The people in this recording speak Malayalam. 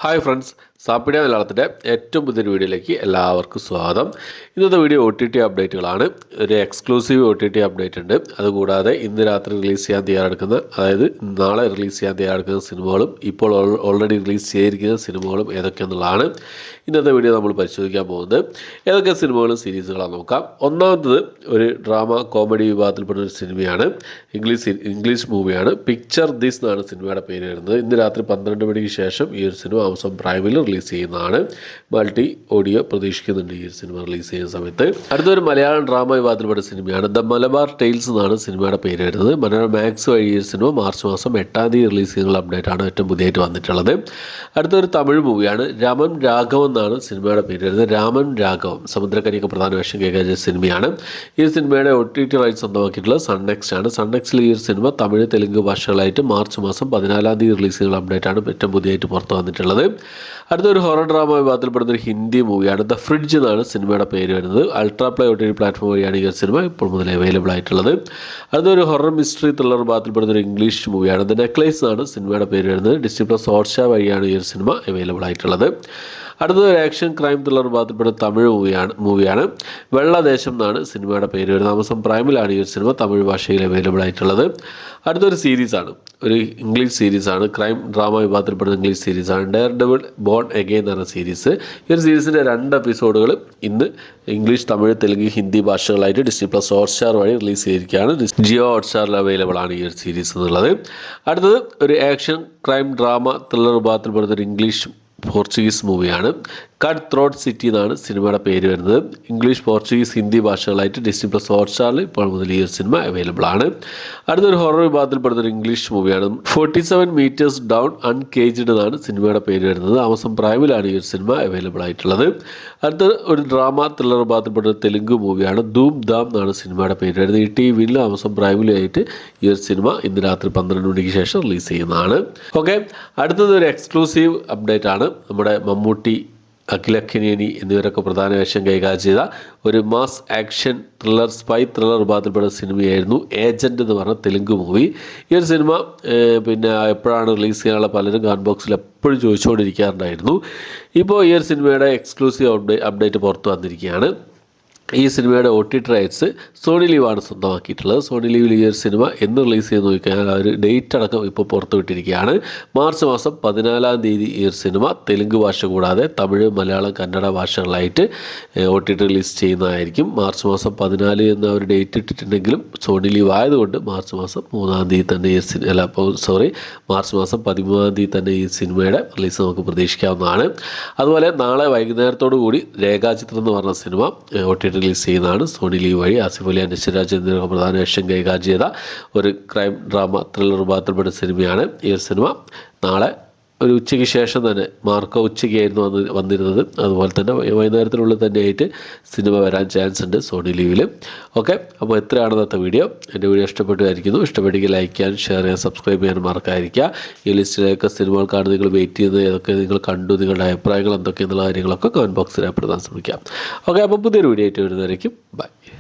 ഹായ് ഫ്രണ്ട്സ്, സാപ്പിഡിയ മലയാളത്തിൻ്റെ ഏറ്റവും പുതിയൊരു വീഡിയോയിലേക്ക് എല്ലാവർക്കും സ്വാഗതം. ഇന്നത്തെ വീഡിയോ OTT അപ്ഡേറ്റുകളാണ്. ഒരു എക്സ്ക്ലൂസീവ് OTT അപ്ഡേറ്റ് ഉണ്ട്. അതുകൂടാതെ ഇന്ന് രാത്രി റിലീസ് ചെയ്യാൻ തയ്യാറെടുക്കുന്ന, അതായത് നാളെ റിലീസ് ചെയ്യാൻ തയ്യാറെടുക്കുന്ന സിനിമകളും ഇപ്പോൾ ഓൾറെഡി റിലീസ് ചെയ്തിരിക്കുന്ന സിനിമകളും ഏതൊക്കെയെന്നുള്ളതാണ് ഇന്നത്തെ വീഡിയോ നമ്മൾ പരിശോധിക്കാൻ പോകുന്നത്. ഏതൊക്കെ സിനിമകളും സീരീസുകളാണ് നോക്കാം. ഒന്നാമത്തത് ഒരു ഡ്രാമ കോമഡി വിഭാഗത്തിൽപ്പെടുന്ന ഒരു സിനിമയാണ്. ഇംഗ്ലീഷ് മൂവിയാണ്. പിക്ചർ ദിസ് എന്നാണ് സിനിമയുടെ പേര് വരുന്നത്. ഇന്ന് രാത്രി 12 മണിക്ക് ശേഷം ഈ ഒരു സിനിമ ആമസോൺ പ്രൈമിൽ റിലീസ് ചെയ്യുന്നതാണ്. മൾട്ടി ഓഡിയോ പ്രതീക്ഷിക്കുന്നുണ്ട് ഈ ഒരു സിനിമ റിലീസ് ചെയ്യുന്ന സമയത്ത്. അടുത്തൊരു മലയാളം ഡ്രാമ വിഭാഗത്തിൽപ്പെട്ട സിനിമയാണ് ദ മലബാർ ടെയിൽസ് എന്നാണ് സിനിമയുടെ പേര് വരുന്നത്. മനോരമ മാക്സ് വഴി ഈ ഒരു സിനിമ മാർച്ച് മാസം 8-ാം തീയതി റിലീസ് ചെയ്യുന്ന അപ്ഡേറ്റ് ആണ് ഏറ്റവും പുതിയതായിട്ട് വന്നിട്ടുള്ളത്. അടുത്തൊരു തമിഴ് മൂവിയാണ്. രാമൻ രാഘവൻ എന്നാണ് സിനിമയുടെ പേര് വരുന്നത്. രാമൻ രാഘവൻ സമുദ്രക്കനിയൊക്കെ പ്രധാന വേഷം കൈകാര്യം സിനിമയാണ്. ഈ സിനിമയുടെ OTT റൈറ്റ്സ് സ്വന്തമാക്കിയിട്ടുള്ളത് സൺനെക്സ്റ്റ് ആണ്. സൺനെക്സ്റ്റിൽ ഈ ഒരു സിനിമ തമിഴ് തെലുങ്ക് ഭാഷകളായിട്ട് മാർച്ച് മാസം 14-ാം തീയതി റിലീസ് ചെയ്യുന്ന അപ്ഡേറ്റ് ആണ് ഏറ്റവും പുതിയതായിട്ട് പുറത്തു വന്നിട്ടുള്ളത്. അടുത്തൊരു ഹൊറർ ഡ്രാമ വിഭാഗത്തിൽപ്പെടുന്ന ഒരു ഹിന്ദി മൂവിയാണ്. ദ ഫ്രിഡ്ജ് എന്നാണ് സിനിമയുടെ പേര് വരുന്നത്. അൾട്രാ പ്ലേ OTT പ്ലാറ്റ്ഫോം വഴിയാണ് ഈ ഒരു സിനിമ ഇപ്പോൾ മുതൽ അവൈലബിൾ ആയിട്ടുള്ളത്. അടുത്തൊരു ഹൊറർ മിസ്റ്ററി ത്രില്ലർ വിഭാഗത്തിൽപ്പെടുന്ന ഒരു ഇംഗ്ലീഷ് മൂവിയാണ്. ദ നെക്ലേസ് എന്നാണ് സിനിമയുടെ പേര് വരുന്നത്. Disney+ ഹോട്ട്സ്റ്റാർ വഴിയാണ് ഈ ഒരു സിനിമ അവൈലബിൾ ആയിട്ടുള്ളത്. അടുത്തൊരു ആക്ഷൻ ക്രൈം ത്രില്ലർ വിഭാഗത്തിൽപ്പെടുന്ന തമിഴ് മൂവിയാണ് വെള്ളദേശം എന്നാണ് സിനിമയുടെ പേര് വരുന്നത്. ആമസോൺ പ്രൈമിലാണ് ഈ ഒരു സിനിമ തമിഴ് ഭാഷയിൽ അവൈലബിൾ ആയിട്ടുള്ളത്. അടുത്തൊരു സീരീസാണ്, ഒരു ഇംഗ്ലീഷ് സീരീസാണ്. ക്രൈം ഡ്രാമ വിഭാഗത്തിൽപ്പെടുന്ന ഇംഗ്ലീഷ് സീരീസാണ്. ഡെയർ ഡെവിൾ ബോൺ അഗെയിൻ എന്ന സീരീസ്. ഈ ഒരു സീരീസിൻ്റെ 2 എപ്പിസോഡുകൾ ഇന്ന് ഇംഗ്ലീഷ്, തമിഴ്, തെലുങ്ക്, ഹിന്ദി ഭാഷകളായിട്ട് Disney+ ഹോട്ട്സ്റ്റാർ വഴി റിലീസ് ചെയ്തിരിക്കുകയാണ്. ജിയോ ഹോട്ട്സ്റ്റാറിൽ അവൈലബിൾ ആണ് ഈ ഒരു സീരീസ് എന്നുള്ളത്. അടുത്തത് ഒരു ആക്ഷൻ ക്രൈം ഡ്രാമ ത്രില്ലർ വിഭാഗത്തിൽപ്പെടുന്ന ഒരു ഇംഗ്ലീഷ് പോർച്ചുഗീസ് മൂവിയാണ്. കട്ട് ത്രോട്ട് സിറ്റി എന്നാണ് സിനിമയുടെ പേര് വരുന്നത്. ഇംഗ്ലീഷ്, പോർച്ചുഗീസ്, ഹിന്ദി ഭാഷകളായിട്ട് Disney+ ഹോട്ട്സ്റ്റാറിൽ ഇപ്പോൾ മുതൽ ഈ ഒരു സിനിമ അവൈലബിൾ ആണ്. അടുത്തൊരു ഹൊറർ വിഭാഗത്തിൽപ്പെടുന്ന ഒരു ഇംഗ്ലീഷ് മൂവിയാണ്. 47 മീറ്റേഴ്സ് ഡൗൺ അൺകേജ്ഡ് എന്നാണ് സിനിമയുടെ പേര് വരുന്നത്. ആമസോൺ പ്രൈമിലാണ് ഈ ഒരു സിനിമ അവൈലബിൾ ആയിട്ടുള്ളത്. അടുത്ത ഒരു ഡ്രാമ ത്രില്ലർ വിഭാഗത്തിൽപ്പെടുന്ന തെലുങ്ക് മൂവിയാണ്. ധൂം ധാം എന്നാണ് സിനിമയുടെ പേര് വരുന്നത്. TV-ലും ആമസോൺ പ്രൈമിലുമായിട്ട് ഈ ഒരു സിനിമ ഇന്ന് രാത്രി 12 മണിക്ക് ശേഷം റിലീസ് ചെയ്യുന്നതാണ്. ഓക്കെ, അടുത്തത് ഒരു എക്സ്ക്ലൂസീവ് അപ്ഡേറ്റ് ആണ്. നമ്മുടെ മമ്മൂട്ടി, അഖിൽ അക്കിനിയനി എന്നിവരൊക്കെ പ്രധാന വേഷം കൈകാര്യം ചെയ്ത ഒരു mass action thriller spy thriller വിഭാഗത്തിൽപ്പെടുന്ന സിനിമയായിരുന്നു ഏജൻറ്റ് എന്ന് പറഞ്ഞ തെലുങ്ക് മൂവി. ഈ ഒരു സിനിമ പിന്നെ എപ്പോഴാണ് റിലീസ് ചെയ്യാനുള്ള പലരും കമന്റ് ബോക്സിൽ എപ്പോഴും ചോദിച്ചുകൊണ്ടിരിക്കാറുണ്ടായിരുന്നു. ഇപ്പോൾ ഈ ഒരു സിനിമയുടെ എക്സ്ക്ലൂസീവ് അപ്ഡേറ്റ് പുറത്തു വന്നിരിക്കുകയാണ്. ഈ സിനിമയുടെ OTT റൈറ്റ്സ് സോണി ലീവാണ് സ്വന്തമാക്കിയിട്ടുള്ളത്. സോണി ലീവിൽ ഈ ഒരു സിനിമ എന്ന് റിലീസ് ചെയ്ത് നോക്കിക്കഴിഞ്ഞാൽ ആ ഒരു ഡേറ്റ് അടക്കം ഇപ്പോൾ പുറത്തുവിട്ടിരിക്കുകയാണ്. മാർച്ച് മാസം 14-ാം തീയതി ഈ ഒരു സിനിമ തെലുങ്ക് ഭാഷ കൂടാതെ തമിഴ്, മലയാളം, കന്നഡ ഭാഷകളായിട്ട് OTT റിലീസ് ചെയ്യുന്നതായിരിക്കും. മാർച്ച് മാസം 14 എന്ന ഒരു ഡേറ്റ് ഇട്ടിട്ടുണ്ടെങ്കിലും സോണി ലീവ് ആയതുകൊണ്ട് മാർച്ച് മാസം 3-ാം തീയതി തന്നെ മാർച്ച് മാസം 13-ാം തീയതി തന്നെ ഈ സിനിമയുടെ റിലീസ് നമുക്ക് പ്രതീക്ഷിക്കാവുന്നതാണ്. അതുപോലെ നാളെ വൈകുന്നേരത്തോടു കൂടി രേഖാചിത്രം എന്ന് പറഞ്ഞ സിനിമ OTT റിലീസ് ചെയ്യുന്നതാണ്. സോണി ലീവ് വഴി ആസിഫ് അലി, നശ്വരാജ് എന്നിവരൊക്കെ പ്രധാന വേഷം കൈകാര്യം ചെയ്ത ഒരു ക്രൈം ഡ്രാമ ത്രില്ലർ വിഭാഗത്തിൽപ്പെട്ട സിനിമയാണ്. ഈ ഒരു സിനിമ നാളെ ഒരു ഉച്ചയ്ക്ക് ശേഷം തന്നെ, മാർക്കോ ഉച്ചയ്ക്കായിരുന്നു വന്നിരുന്നത്, അതുപോലെ തന്നെ വൈകുന്നേരത്തിനുള്ളിൽ തന്നെയായിട്ട് സിനിമ വരാൻ ചാൻസ് ഉണ്ട് സോണി ലീവിൽ. ഓക്കെ, അപ്പോൾ എത്രയാണ് ഇന്നത്തെ വീഡിയോ. എൻ്റെ വീഡിയോ ഇഷ്ടപ്പെട്ടായിരിക്കുന്നു. ഇഷ്ടപ്പെട്ടെങ്കിൽ ലൈക്ക് ചെയ്യാൻ, ഷെയർ ചെയ്യാൻ, സബ്സ്ക്രൈബ് ചെയ്യാൻ മറക്കാതിരിക്കുക. ഈ ലിസ്റ്റിലേക്ക് സിനിമകൾക്കാണ് നിങ്ങൾ വെയിറ്റ് ചെയ്യുന്നത്, ഏതൊക്കെ നിങ്ങൾ കണ്ടു, നിങ്ങളുടെ അഭിപ്രായങ്ങൾ എന്തൊക്കെയെന്നുള്ള കാര്യങ്ങളൊക്കെ കമന്റ് ബോക്സിൽ രേഖപ്പെടുത്താൻ ശ്രമിക്കാം. ഓക്കെ, അപ്പോൾ പുതിയൊരു വീഡിയോ ആയിട്ട് വരുന്നതായിരിക്കും. ബൈ.